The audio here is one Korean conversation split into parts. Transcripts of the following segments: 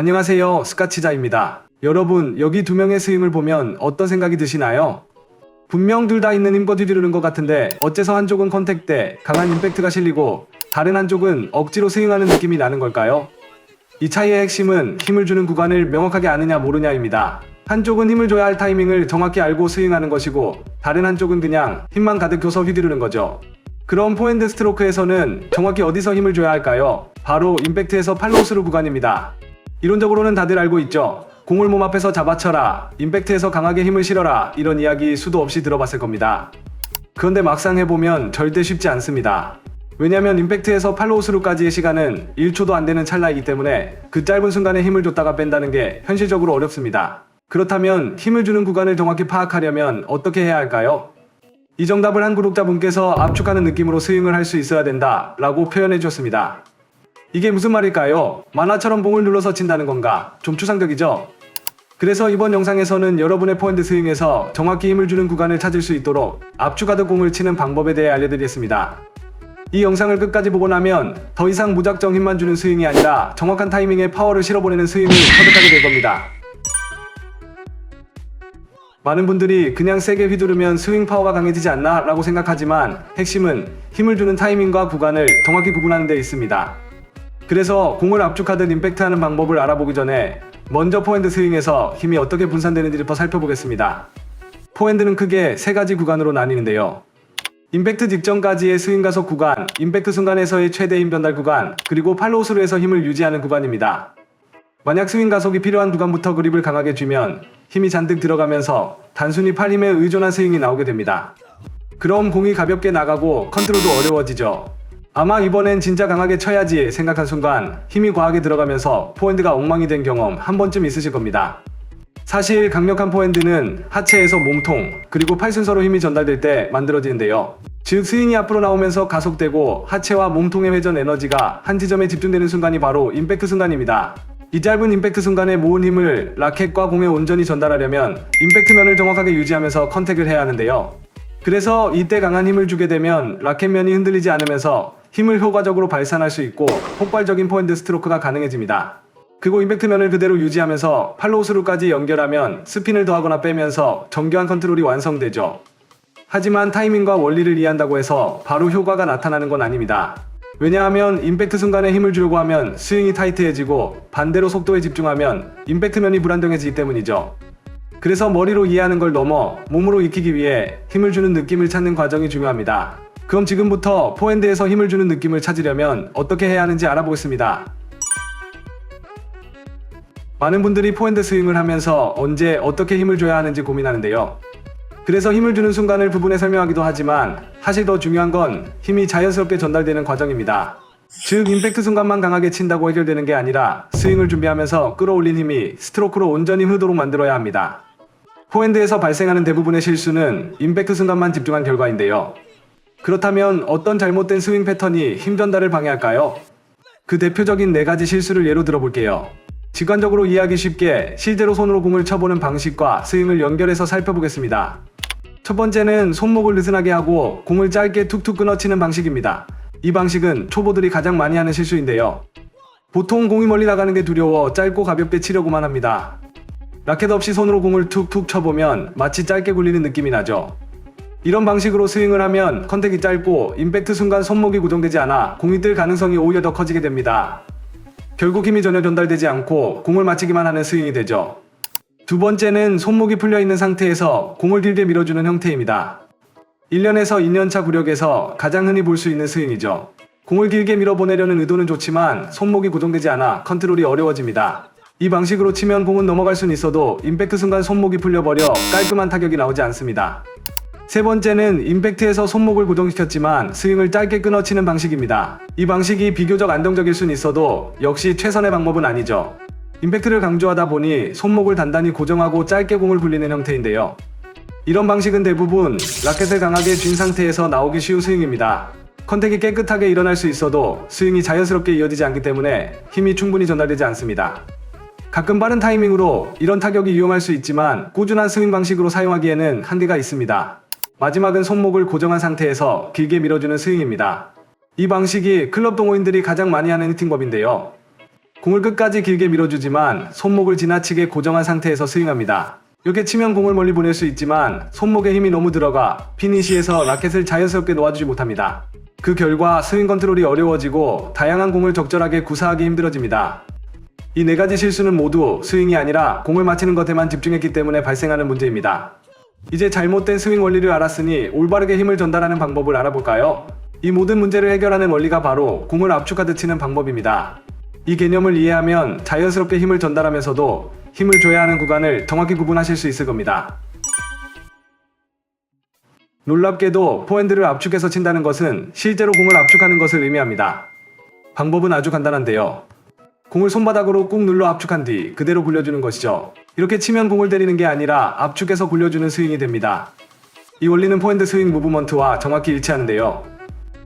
안녕하세요, 스카치자입니다. 여러분, 여기 두 명의 스윙을 보면 어떤 생각이 드시나요? 분명 둘 다 있는 힘껏 휘두르는 것 같은데 어째서 한쪽은 컨택 때 강한 임팩트가 실리고 다른 한쪽은 억지로 스윙하는 느낌이 나는 걸까요? 이 차이의 핵심은 힘을 주는 구간을 명확하게 아느냐 모르냐입니다. 한쪽은 힘을 줘야 할 타이밍을 정확히 알고 스윙하는 것이고 다른 한쪽은 그냥 힘만 가득 줘서 휘두르는 거죠. 그럼 포핸드 스트로크에서는 정확히 어디서 힘을 줘야 할까요? 바로 임팩트에서 팔로우 스루 구간입니다. 이론적으로는 다들 알고 있죠. 공을 몸 앞에서 잡아쳐라, 임팩트에서 강하게 힘을 실어라, 이런 이야기 수도 없이 들어봤을 겁니다. 그런데 막상 해보면 절대 쉽지 않습니다. 왜냐면 임팩트에서 팔로우 스루까지의 시간은 1초도 안 되는 찰나이기 때문에 그 짧은 순간에 힘을 줬다가 뺀다는 게 현실적으로 어렵습니다. 그렇다면 힘을 주는 구간을 정확히 파악하려면 어떻게 해야 할까요? 이 정답을 한 구독자분께서 압축하는 느낌으로 스윙을 할 수 있어야 된다 라고 표현해 주셨습니다. 이게 무슨 말일까요? 만화처럼 봉을 눌러서 친다는 건가? 좀 추상적이죠? 그래서 이번 영상에서는 여러분의 포핸드 스윙에서 정확히 힘을 주는 구간을 찾을 수 있도록 압축하듯 공을 치는 방법에 대해 알려드리겠습니다. 이 영상을 끝까지 보고 나면 더 이상 무작정 힘만 주는 스윙이 아니라 정확한 타이밍에 파워를 실어보내는 스윙을 터득하게 될 겁니다. 많은 분들이 그냥 세게 휘두르면 스윙 파워가 강해지지 않나 라고 생각하지만 핵심은 힘을 주는 타이밍과 구간을 정확히 구분하는 데 있습니다. 그래서 공을 압축하듯 임팩트하는 방법을 알아보기 전에 먼저 포핸드 스윙에서 힘이 어떻게 분산되는지를 살펴보겠습니다. 포핸드는 크게 세 가지 구간으로 나뉘는데요. 임팩트 직전까지의 스윙 가속 구간, 임팩트 순간에서의 최대 힘 전달 구간, 그리고 팔로우 스루에서 힘을 유지하는 구간입니다. 만약 스윙 가속이 필요한 구간부터 그립을 강하게 쥐면 힘이 잔뜩 들어가면서 단순히 팔 힘에 의존한 스윙이 나오게 됩니다. 그럼 공이 가볍게 나가고 컨트롤도 어려워지죠. 아마 이번엔 진짜 강하게 쳐야지 생각한 순간 힘이 과하게 들어가면서 포핸드가 엉망이 된 경험 한 번쯤 있으실 겁니다. 사실 강력한 포핸드는 하체에서 몸통 그리고 팔 순서로 힘이 전달될 때 만들어지는데요. 즉 스윙이 앞으로 나오면서 가속되고 하체와 몸통의 회전 에너지가 한 지점에 집중되는 순간이 바로 임팩트 순간입니다. 이 짧은 임팩트 순간에 모은 힘을 라켓과 공에 온전히 전달하려면 임팩트면을 정확하게 유지하면서 컨택을 해야 하는데요. 그래서 이때 강한 힘을 주게 되면 라켓면이 흔들리지 않으면서 힘을 효과적으로 발산할 수 있고 폭발적인 포핸드 스트로크가 가능해집니다. 그리고 임팩트면을 그대로 유지하면서 팔로우 스루까지 연결하면 스핀을 더하거나 빼면서 정교한 컨트롤이 완성되죠. 하지만 타이밍과 원리를 이해한다고 해서 바로 효과가 나타나는 건 아닙니다. 왜냐하면 임팩트 순간에 힘을 주려고 하면 스윙이 타이트해지고 반대로 속도에 집중하면 임팩트면이 불안정해지기 때문이죠. 그래서 머리로 이해하는 걸 넘어 몸으로 익히기 위해 힘을 주는 느낌을 찾는 과정이 중요합니다. 그럼 지금부터 포핸드에서 힘을 주는 느낌을 찾으려면 어떻게 해야 하는지 알아보겠습니다. 많은 분들이 포핸드 스윙을 하면서 언제 어떻게 힘을 줘야 하는지 고민하는데요. 그래서 힘을 주는 순간을 부분해 설명하기도 하지만 사실 더 중요한 건 힘이 자연스럽게 전달되는 과정입니다. 즉 임팩트 순간만 강하게 친다고 해결되는 게 아니라 스윙을 준비하면서 끌어올린 힘이 스트로크로 온전히 흐르도록 만들어야 합니다. 포핸드에서 발생하는 대부분의 실수는 임팩트 순간만 집중한 결과인데요. 그렇다면 어떤 잘못된 스윙 패턴이 힘 전달을 방해할까요? 그 대표적인 4가지 실수를 예로 들어볼게요. 직관적으로 이해하기 쉽게 실제로 손으로 공을 쳐보는 방식과 스윙을 연결해서 살펴보겠습니다. 첫 번째는 손목을 느슨하게 하고 공을 짧게 툭툭 끊어치는 방식입니다. 이 방식은 초보들이 가장 많이 하는 실수인데요. 보통 공이 멀리 나가는 게 두려워 짧고 가볍게 치려고만 합니다. 라켓 없이 손으로 공을 툭툭 쳐보면 마치 짧게 굴리는 느낌이 나죠. 이런 방식으로 스윙을 하면 컨택이 짧고 임팩트 순간 손목이 고정되지 않아 공이 뜰 가능성이 오히려 더 커지게 됩니다. 결국 힘이 전혀 전달되지 않고 공을 맞히기만 하는 스윙이 되죠. 두 번째는 손목이 풀려있는 상태에서 공을 길게 밀어주는 형태입니다. 1년에서 2년차 구력에서 가장 흔히 볼 수 있는 스윙이죠. 공을 길게 밀어보내려는 의도는 좋지만 손목이 고정되지 않아 컨트롤이 어려워집니다. 이 방식으로 치면 공은 넘어갈 수는 있어도 임팩트 순간 손목이 풀려버려 깔끔한 타격이 나오지 않습니다. 세 번째는 임팩트에서 손목을 고정시켰지만 스윙을 짧게 끊어치는 방식입니다. 이 방식이 비교적 안정적일 수는 있어도 역시 최선의 방법은 아니죠. 임팩트를 강조하다 보니 손목을 단단히 고정하고 짧게 공을 굴리는 형태인데요. 이런 방식은 대부분 라켓을 강하게 쥔 상태에서 나오기 쉬운 스윙입니다. 컨택이 깨끗하게 일어날 수 있어도 스윙이 자연스럽게 이어지지 않기 때문에 힘이 충분히 전달되지 않습니다. 가끔 빠른 타이밍으로 이런 타격이 유용할 수 있지만 꾸준한 스윙 방식으로 사용하기에는 한계가 있습니다. 마지막은 손목을 고정한 상태에서 길게 밀어주는 스윙입니다. 이 방식이 클럽 동호인들이 가장 많이 하는 히팅법인데요. 공을 끝까지 길게 밀어주지만 손목을 지나치게 고정한 상태에서 스윙합니다. 이렇게 치면 공을 멀리 보낼 수 있지만 손목에 힘이 너무 들어가 피니시에서 라켓을 자연스럽게 놓아주지 못합니다. 그 결과 스윙 컨트롤이 어려워지고 다양한 공을 적절하게 구사하기 힘들어집니다. 이 4가지 실수는 모두 스윙이 아니라 공을 맞히는 것에만 집중했기 때문에 발생하는 문제입니다. 이제 잘못된 스윙 원리를 알았으니 올바르게 힘을 전달하는 방법을 알아볼까요? 이 모든 문제를 해결하는 원리가 바로 공을 압축하듯 치는 방법입니다. 이 개념을 이해하면 자연스럽게 힘을 전달하면서도 힘을 줘야 하는 구간을 정확히 구분하실 수 있을 겁니다. 놀랍게도 포핸드를 압축해서 친다는 것은 실제로 공을 압축하는 것을 의미합니다. 방법은 아주 간단한데요. 공을 손바닥으로 꾹 눌러 압축한 뒤 그대로 굴려주는 것이죠. 이렇게 치면 공을 때리는 게 아니라 압축해서 굴려주는 스윙이 됩니다. 이 원리는 포핸드 스윙 무브먼트와 정확히 일치하는데요.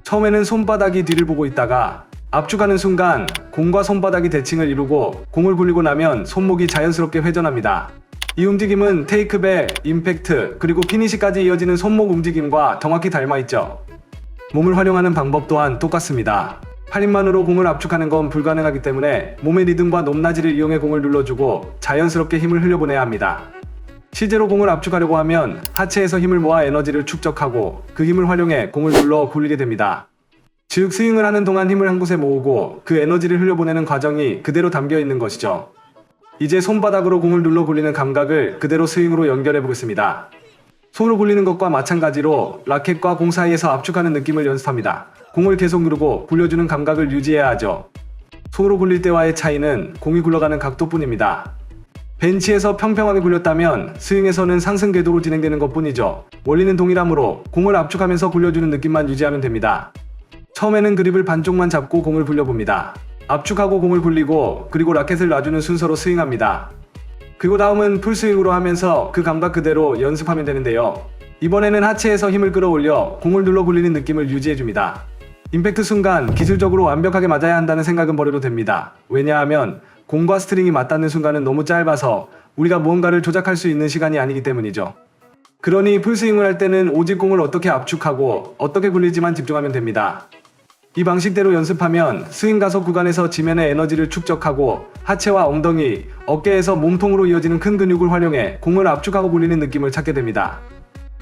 처음에는 손바닥이 뒤를 보고 있다가 압축하는 순간 공과 손바닥이 대칭을 이루고 공을 굴리고 나면 손목이 자연스럽게 회전합니다. 이 움직임은 테이크백, 임팩트, 그리고 피니시까지 이어지는 손목 움직임과 정확히 닮아있죠. 몸을 활용하는 방법 또한 똑같습니다. 팔힘만으로 공을 압축하는 건 불가능하기 때문에 몸의 리듬과 높낮이를 이용해 공을 눌러주고 자연스럽게 힘을 흘려보내야 합니다. 실제로 공을 압축하려고 하면 하체에서 힘을 모아 에너지를 축적하고 그 힘을 활용해 공을 눌러 굴리게 됩니다. 즉 스윙을 하는 동안 힘을 한 곳에 모으고 그 에너지를 흘려보내는 과정이 그대로 담겨 있는 것이죠. 이제 손바닥으로 공을 눌러 굴리는 감각을 그대로 스윙으로 연결해 보겠습니다. 손으로 굴리는 것과 마찬가지로 라켓과 공 사이에서 압축하는 느낌을 연습합니다. 공을 계속 누르고 굴려주는 감각을 유지해야 하죠. 손으로 굴릴 때와의 차이는 공이 굴러가는 각도뿐입니다. 벤치에서 평평하게 굴렸다면 스윙에서는 상승 궤도로 진행되는 것뿐이죠. 원리는 동일하므로 공을 압축하면서 굴려주는 느낌만 유지하면 됩니다. 처음에는 그립을 반쪽만 잡고 공을 굴려봅니다. 압축하고 공을 굴리고 그리고 라켓을 놔주는 순서로 스윙합니다. 그리고 다음은 풀스윙으로 하면서 그 감각 그대로 연습하면 되는데요. 이번에는 하체에서 힘을 끌어올려 공을 눌러 굴리는 느낌을 유지해줍니다. 임팩트 순간 기술적으로 완벽하게 맞아야 한다는 생각은 버려도 됩니다. 왜냐하면 공과 스트링이 맞닿는 순간은 너무 짧아서 우리가 무언가를 조작할 수 있는 시간이 아니기 때문이죠. 그러니 풀스윙을 할 때는 오직 공을 어떻게 압축하고 어떻게 굴리지만 집중하면 됩니다. 이 방식대로 연습하면 스윙 가속 구간에서 지면의 에너지를 축적하고 하체와 엉덩이, 어깨에서 몸통으로 이어지는 큰 근육을 활용해 공을 압축하고 굴리는 느낌을 찾게 됩니다.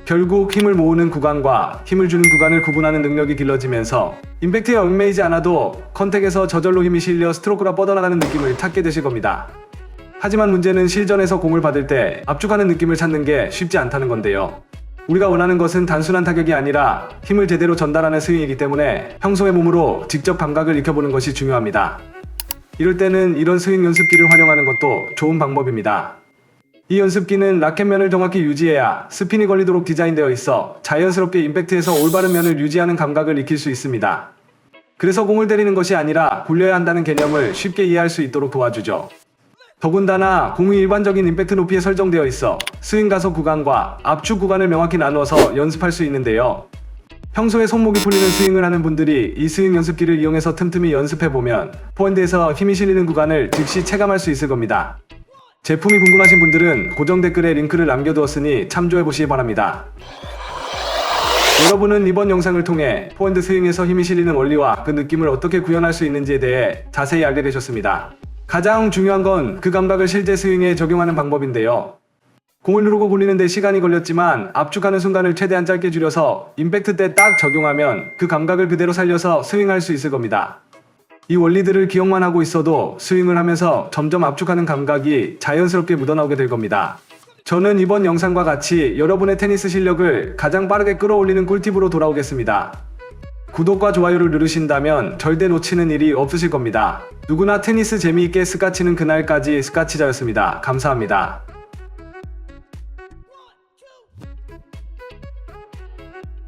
결국 힘을 모으는 구간과 힘을 주는 구간을 구분하는 능력이 길러지면서 임팩트에 얽매이지 않아도 컨택에서 저절로 힘이 실려 스트로크가 뻗어나가는 느낌을 찾게 되실 겁니다. 하지만 문제는 실전에서 공을 받을 때 압축하는 느낌을 찾는 게 쉽지 않다는 건데요. 우리가 원하는 것은 단순한 타격이 아니라 힘을 제대로 전달하는 스윙이기 때문에 평소의 몸으로 직접 감각을 익혀보는 것이 중요합니다. 이럴 때는 이런 스윙 연습기를 활용하는 것도 좋은 방법입니다. 이 연습기는 라켓면을 정확히 유지해야 스핀이 걸리도록 디자인되어 있어 자연스럽게 임팩트에서 올바른 면을 유지하는 감각을 익힐 수 있습니다. 그래서 공을 때리는 것이 아니라 굴려야 한다는 개념을 쉽게 이해할 수 있도록 도와주죠. 더군다나 공이 일반적인 임팩트 높이에 설정되어 있어 스윙 가속 구간과 압축 구간을 명확히 나누어서 연습할 수 있는데요. 평소에 손목이 풀리는 스윙을 하는 분들이 이 스윙 연습기를 이용해서 틈틈이 연습해보면 포핸드에서 힘이 실리는 구간을 즉시 체감할 수 있을 겁니다. 제품이 궁금하신 분들은 고정 댓글에 링크를 남겨두었으니 참조해보시기 바랍니다. 여러분은 이번 영상을 통해 포핸드 스윙에서 힘이 실리는 원리와 그 느낌을 어떻게 구현할 수 있는지에 대해 자세히 알게 되셨습니다. 가장 중요한 건 그 감각을 실제 스윙에 적용하는 방법인데요. 공을 누르고 굴리는데 시간이 걸렸지만 압축하는 순간을 최대한 짧게 줄여서 임팩트 때 딱 적용하면 그 감각을 그대로 살려서 스윙할 수 있을 겁니다. 이 원리들을 기억만 하고 있어도 스윙을 하면서 점점 압축하는 감각이 자연스럽게 묻어나오게 될 겁니다. 저는 이번 영상과 같이 여러분의 테니스 실력을 가장 빠르게 끌어올리는 꿀팁으로 돌아오겠습니다. 구독과 좋아요를 누르신다면 절대 놓치는 일이 없으실 겁니다. 누구나 테니스 재미있게 스카치는 그날까지 스카치자였습니다. 감사합니다.